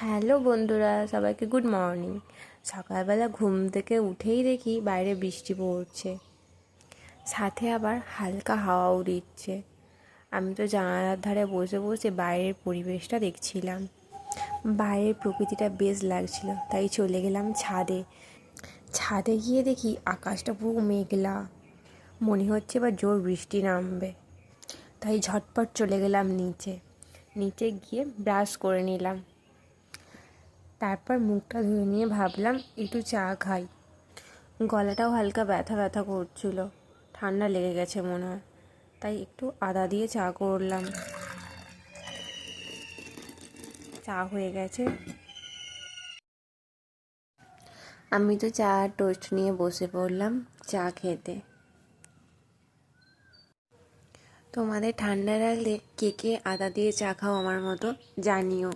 Hello বন্ধুরা, সবাইকে good morning. সকালবেলা ঘুম থেকে উঠেই দেখি বাইরে বৃষ্টি পড়ছে, সাথে আবার হালকা হাওয়াও দিচ্ছে। আমি তো জানালার ধারে বসে বসে বাইরের পরিবেশটা দেখছিলাম। বাইরের প্রকৃতিটা বেশ লাগছিল, তাই চলে গেলাম ছাদে। ছাদে গিয়ে দেখি আকাশটা পুরো মেঘলা, মনে হচ্ছে এবার জোর বৃষ্টি নামবে। তাই ঝটপট চলে গেলাম নিচে। নিচে গিয়ে ব্রাশ করে নিলাম, তারপর মুখটা ধুয়ে নিয়ে ভাবলাম একটু চা খাই। গলাটাও হালকা ব্যথা ব্যথা করছিল, ঠান্ডা লেগে গেছে মনে হয়, তাই একটু আদা দিয়ে চা করলাম। চা হয়ে গেছে। আমি তো চা আর টোস্ট নিয়ে বসে পড়লাম চা খেতে। তোমাদের ঠান্ডা লাগলে কে কে আদা দিয়ে চা খাও আমার মতো জানিও।